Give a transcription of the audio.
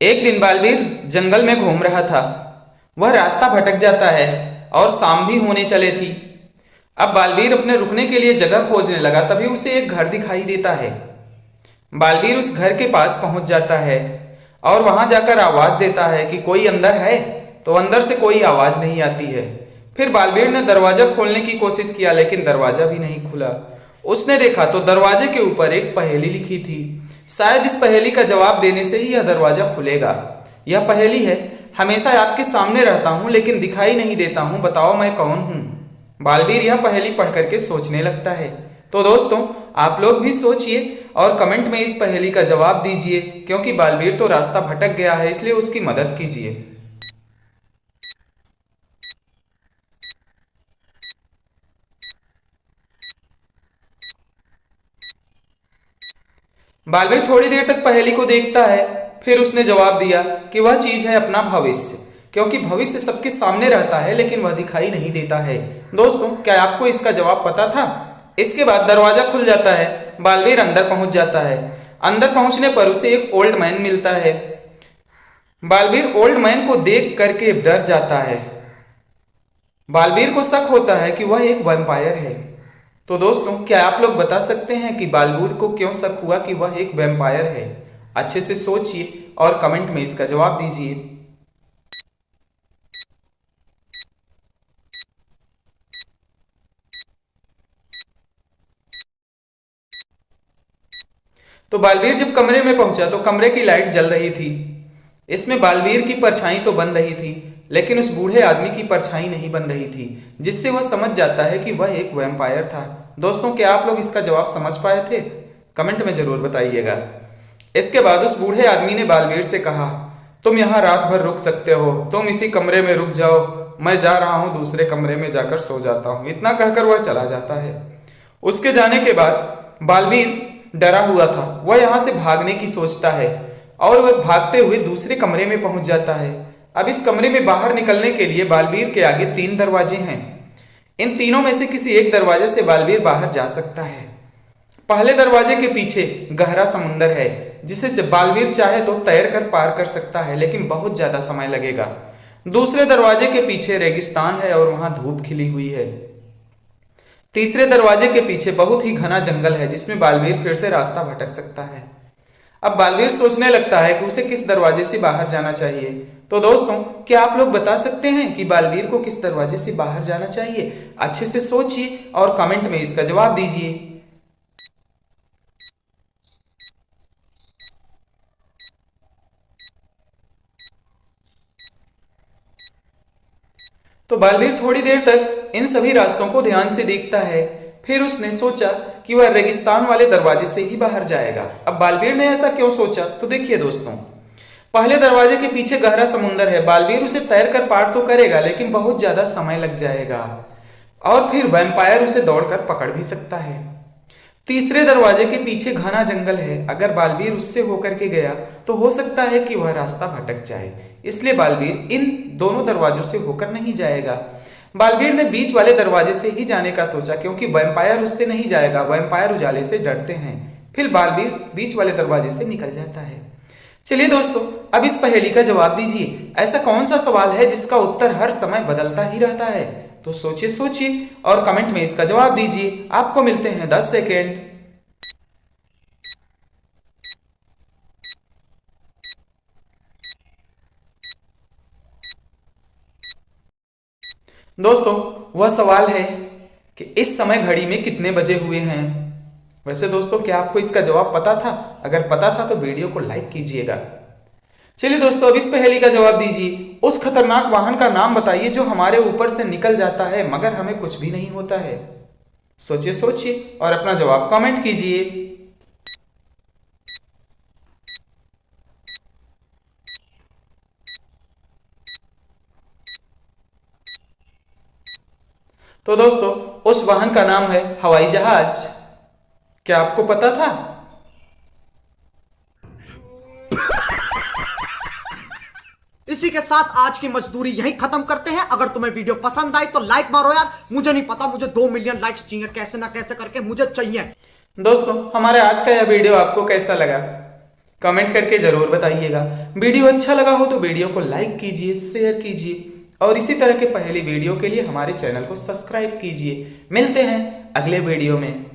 एक दिन बालवीर जंगल में घूम रहा था। वह रास्ता भटक जाता है और शाम भी होने चले थी। अब बालवीर अपने रुकने के लिए जगह खोजने लगा, तभी उसे एक घर दिखाई देता है। बालवीर उस घर के पास पहुंच जाता है और वहां जाकर आवाज देता है कि कोई अंदर है, तो अंदर से कोई आवाज नहीं आती है। फिर बालवीर ने दरवाजा खोलने की कोशिश किया, लेकिन दरवाजा भी नहीं खुला। उसने देखा तो दरवाजे के ऊपर एक पहेली लिखी थी। शायद इस पहेली का जवाब देने से ही यह दरवाजा खुलेगा। यह पहेली है, हमेशा आपके सामने रहता हूं लेकिन दिखाई नहीं देता हूं, बताओ मैं कौन हूं। बालवीर यह पहेली पढ़ करके सोचने लगता है। तो दोस्तों, आप लोग भी सोचिए और कमेंट में इस पहेली का जवाब दीजिए, क्योंकि बालवीर तो रास्ता भटक गया है, इसलिए उसकी मदद कीजिए। बालवीर थोड़ी देर तक पहेली को देखता है, फिर उसने जवाब दिया कि वह चीज है अपना भविष्य, क्योंकि भविष्य सबके सामने रहता है लेकिन वह दिखाई नहीं देता है। दोस्तों, क्या आपको इसका जवाब पता था? इसके बाद दरवाजा खुल जाता है। बालवीर अंदर पहुंच जाता है। अंदर पहुंचने पर उसे एक ओल्ड मैन मिलता है। बालवीर ओल्ड मैन को देख करके डर जाता है। बालवीर को शक होता है कि वह एक वैम्पायर है। तो दोस्तों, क्या आप लोग बता सकते हैं कि बालवीर को क्यों शक हुआ कि वह एक वैम्पायर है? अच्छे से सोचिए और कमेंट में इसका जवाब दीजिए। तो बालवीर जब कमरे में पहुंचा तो कमरे की लाइट जल रही थी। इसमें बालवीर की परछाई तो बन रही थी, लेकिन उस बूढ़े आदमी की परछाई नहीं बन रही थी, जिससे वह समझ जाता है कि वह एक वैम्पायर था। दोस्तों, क्या आप लोग इसका जवाब समझ पाए थे? कमेंट में जरूर बताइएगा। इसके बाद उस बूढ़े आदमी ने बालवीर से कहा, तुम यहाँ रात भर रुक सकते हो, तुम इसी कमरे में रुक जाओ, मैं जा रहा हूँ दूसरे कमरे में जाकर सो जाता हूँ। इतना कहकर वह चला जाता है। उसके जाने के बाद बालवीर डरा हुआ था। वह यहाँ से भागने की सोचता है और वह भागते हुए दूसरे कमरे में पहुंच जाता है। अब इस कमरे में बाहर निकलने के लिए बालवीर के आगे 3 दरवाजे हैं। इन तीनों में से किसी एक दरवाजे से बालवीर बाहर जा सकता है। पहले दरवाजे के पीछे गहरा समुंदर है, जिसे जब बालवीर चाहे तो तैर कर पार कर सकता है, लेकिन बहुत ज्यादा समय लगेगा। दूसरे दरवाजे के पीछे रेगिस्तान है और वहां धूप खिली हुई है। तीसरे दरवाजे के पीछे बहुत ही घना जंगल है, जिसमें बालवीर फिर से रास्ता भटक सकता है। अब बालवीर सोचने लगता है कि उसे किस दरवाजे से बाहर जाना चाहिए। तो दोस्तों, क्या आप लोग बता सकते हैं कि बालवीर को किस दरवाजे से बाहर जाना चाहिए? अच्छे से सोचिए और कमेंट में इसका जवाब दीजिए। तो बालवीर थोड़ी देर तक इन सभी रास्तों को ध्यान से देखता है। फिर उसने सोचा कि वह रेगिस्तान वाले दरवाजे से ही बाहर जाएगा। अब बालवीर ने ऐसा क्यों सोचा, तो देखिए दोस्तों, पहले दरवाजे के पीछे गहरा समुंदर है। बालवीर उसे तैर कर पार तो करेगा, लेकिन बहुत ज्यादा समय लग जाएगा और फिर वैम्पायर उसे दौड़कर पकड़ भी सकता है। तीसरे दरवाजे के पीछे घना जंगल है। अगर बालवीर उससे होकर के गया तो हो सकता है कि वह रास्ता भटक जाए, इसलिए बालवीर इन दोनों दरवाजों से होकर नहीं जाएगा। बालवीर ने बीच वाले दरवाजे से ही जाने का सोचा, क्योंकि वैम्पायर उससे नहीं जाएगा। वैम्पायर उजाले से डरते हैं। फिर बालवीर बीच वाले दरवाजे से निकल जाता है। चलिए दोस्तों, अब इस पहेली का जवाब दीजिए। ऐसा कौन सा सवाल है जिसका उत्तर हर समय बदलता ही रहता है? तो सोचिए सोचिए और कमेंट में इसका जवाब दीजिए। आपको मिलते हैं 10 सेकेंड। दोस्तों, वह सवाल है कि इस समय घड़ी में कितने बजे हुए हैं। वैसे दोस्तों, क्या आपको इसका जवाब पता था? अगर पता था तो वीडियो को लाइक कीजिएगा। चलिए दोस्तों, अब इस पहेली का जवाब दीजिए। उस खतरनाक वाहन का नाम बताइए जो हमारे ऊपर से निकल जाता है मगर हमें कुछ भी नहीं होता है। सोचिए सोचिए और अपना जवाब कमेंट कीजिए। तो दोस्तों, उस वाहन का नाम है हवाई जहाज। क्या आपको पता था? इसी के साथ आज की मजदूरी यहीं खत्म करते हैं। अगर तुम्हें वीडियो पसंद आई तो लाइक मारो यार। मुझे नहीं पता, मुझे 2 मिलियन लाइक्स चाहिए, कैसे ना कैसे करके मुझे चाहिए। दोस्तों, हमारे आज का यह वीडियो आपको कैसा लगा? कमेंट करके जरूर बताइएगा। वीडियो अच्छा लगा हो तो वीडियो को लाइक कीजिए, शेयर कीजिए और इसी तरह के पहली वीडियो के लिए हमारे चैनल को सब्सक्राइब कीजिए। मिलते हैं अगले वीडियो में।